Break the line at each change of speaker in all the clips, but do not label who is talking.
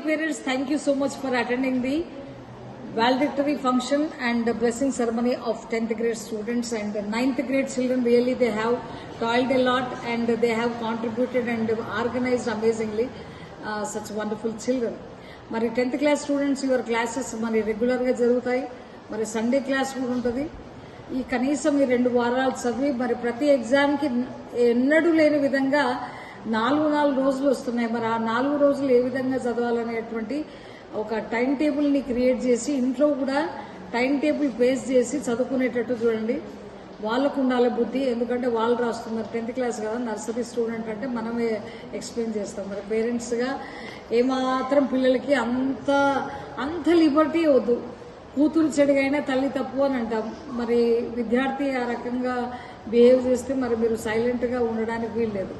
parents, thank you so much for attending the valedictory function and the blessing ceremony of 10th grade students and the 9th grade children. Really, they have toiled a lot and they have contributed and organized amazingly such wonderful children. మరి 10th class students your classes మరి రెగ్యులర్గా జరుగుతాయి. మరి Sunday class కూడా ఉంటుంది. ఈ కనీసం ఈ 2 వారాలు చదివి మరి ప్రతి ఎగ్జామ్కి ఎన్నడూ లేని విధంగా 4 రోజులు వస్తున్నాయి. మరి ఆ 4 రోజులు ఏ విధంగా చదవాలనేటువంటి ఒక టైం టేబుల్ని క్రియేట్ చేసి ఇంట్లో కూడా టైం టేబుల్ పేస్ చేసి చదువుకునేటట్టు చూడండి. వాళ్ళకు ఉండాలి బుద్ధి, ఎందుకంటే వాళ్ళు రాస్తున్నారు. 10th క్లాస్ కదా, నర్సరీ స్టూడెంట్ అంటే మనమే ఎక్స్ప్లెయిన్ చేస్తాం. మరి పేరెంట్స్గా ఏమాత్రం పిల్లలకి అంత లిబర్టీ వద్దు. కూతురు చెడుగైనా తల్లి తప్పు అని అంటాం. మరి విద్యార్థి ఆ రకంగా బిహేవ్ చేస్తే మరి మీరు సైలెంట్గా ఉండడానికి వీల్లేదు.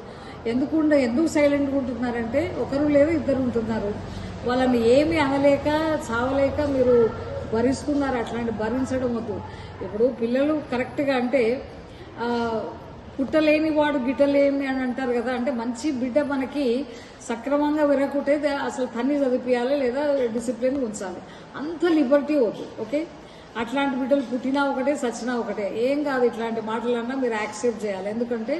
ఎందుకు సైలెంట్గా ఉంటున్నారంటే ఒకరు లేదా ఇద్దరు ఉంటున్నారు. వాళ్ళని ఏమి అనలేక చావలేక మీరు భరిస్తున్నారు. అట్లాంటి భరించడం వద్దు. ఇప్పుడు పిల్లలు కరెక్ట్గా అంటే పుట్టలేని వాడు గిట్టలేని అని అంటారు కదా. అంటే మంచి బిడ్డ మనకి సక్రమంగా విరగకుంటే అసలు తన్ని చదివించాలి లేదా డిసిప్లిన్ ఉంచాలి. అంత లిబర్టీ వద్దు. ఓకే, అట్లాంటి బిడ్డలు పుట్టినా ఒకటే చచ్చినా ఒకటే. ఏం కాదు, ఇట్లాంటి మాటలన్నా మీరు యాక్సెప్ట్ చేయాలి. ఎందుకంటే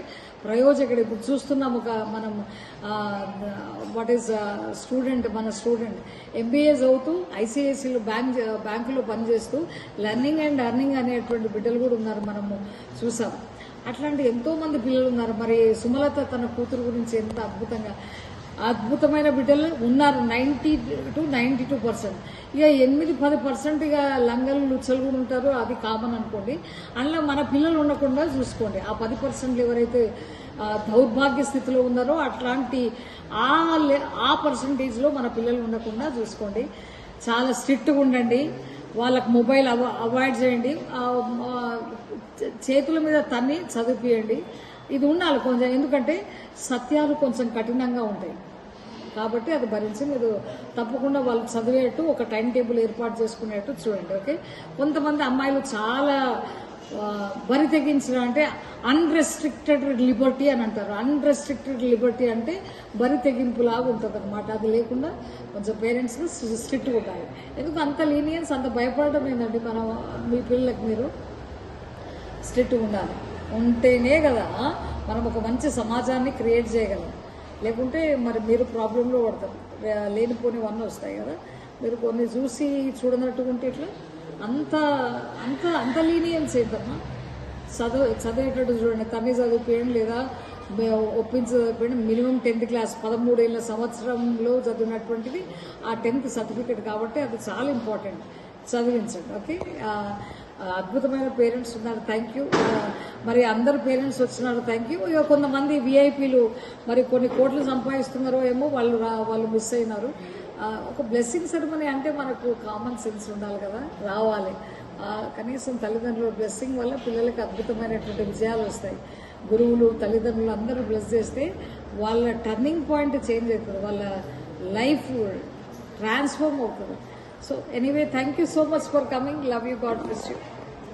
ప్రయోజకుడు ఇప్పుడు చూస్తున్నాం. మనం వాట్ ఈస్ మన స్టూడెంట్ MBA చదువుతూ ICICలో బ్యాంకులో పనిచేస్తూ లెర్నింగ్ అండ్ అర్నింగ్ అనేటువంటి బిడ్డలు కూడా ఉన్నారు. మనము చూసాం. అట్లాంటి ఎంతో మంది పిల్లలు ఉన్నారు. మరి సుమలత తన కూతురు గురించి ఎంత అద్భుతమైన బిడ్డలు ఉన్నారు. 90 to 92%. ఇక 8-10% ఇక లంగలు లుచ్చలు కూడా ఉంటారు. అది కామన్ అనుకోండి. అందులో మన పిల్లలు ఉండకుండా చూసుకోండి. ఆ 10% ఎవరైతే దౌర్భాగ్య స్థితిలో ఉన్నారో అట్లాంటి ఆ పర్సంటేజ్లో మన పిల్లలు ఉండకుండా చూసుకోండి. చాలా స్ట్రిక్ట్గా ఉండండి. వాళ్ళకు మొబైల్ అవాయిడ్ చేయండి. చేతుల మీద తన్ని చదివిపియండి. ఇది ఉండాలి కొంచెం, ఎందుకంటే సత్యాలు కొంచెం కఠినంగా ఉంటాయి కాబట్టి అది భరించి మీరు తప్పకుండా వాళ్ళు చదివేట్టు ఒక టైం టేబుల్ ఏర్పాటు చేసుకునేట్టు చూడండి. ఓకే, కొంతమంది అమ్మాయిలు చాలా బరి తెగించడం అంటే అన్రెస్ట్రిక్టెడ్ లిబర్టీ అని అంటారు. అన్రెస్ట్రిక్టెడ్ లిబర్టీ అంటే బరి తెగింపులాగా ఉంటుంది అనమాట. అది లేకుండా కొంచెం పేరెంట్స్గా స్ట్రిక్ట్గా ఉండాలి. ఎందుకు అంత లీనియన్స్, అంత భయపడడం ఏంటంటే మీ పిల్లలకు మీరు స్ట్రిక్ట్గా ఉండాలి. ఉంటేనే కదా మనం ఒక మంచి సమాజాన్ని క్రియేట్ చేయగలం. లేకుంటే మరి మీరు ప్రాబ్లంలో పడతారు. లేనిపోనివన్నీ వస్తాయి కదా. మీరు కొన్ని చూసి చూడనట్టుగా ఉంటే ఇట్లా అంత లీనియన్స్ ఏంటమ్మా. చదివేటట్టు చూడండి. తన్ని చదివిపోయండి లేదా ఒప్పించి చదివిపోయండి. మినిమం 10th క్లాస్ 13 ఏళ్ళ సంవత్సరంలో చదివినటువంటిది ఆ 10th సర్టిఫికేట్ కాబట్టి అది చాలా ఇంపార్టెంట్. చదివించండి. ఓకే, అద్భుతమైన పేరెంట్స్ ఉన్నారు. Thank you. మరి అందరు పేరెంట్స్ వచ్చినారు. Thank you. ఇక కొంతమంది VIPలు మరి కొన్ని కోట్లు సంపాదిస్తున్నారో ఏమో వాళ్ళు మిస్ అయినారు. ఒక బ్లెస్సింగ్ సెరమనీ అంటే మనకు కామన్ సెన్స్ ఉండాలి కదా, రావాలి. కనీసం తల్లిదండ్రుల బ్లెస్సింగ్ వల్ల పిల్లలకి అద్భుతమైనటువంటి విజయాలు వస్తాయి. గురువులు తల్లిదండ్రులు అందరూ బ్లెస్ చేస్తే వాళ్ళ టర్నింగ్ పాయింట్ చేంజ్ అవుతుంది. వాళ్ళ లైఫ్ ట్రాన్స్ఫార్మ్ అవుతుంది. So anyway, thank you so much for coming. Love you. God bless you.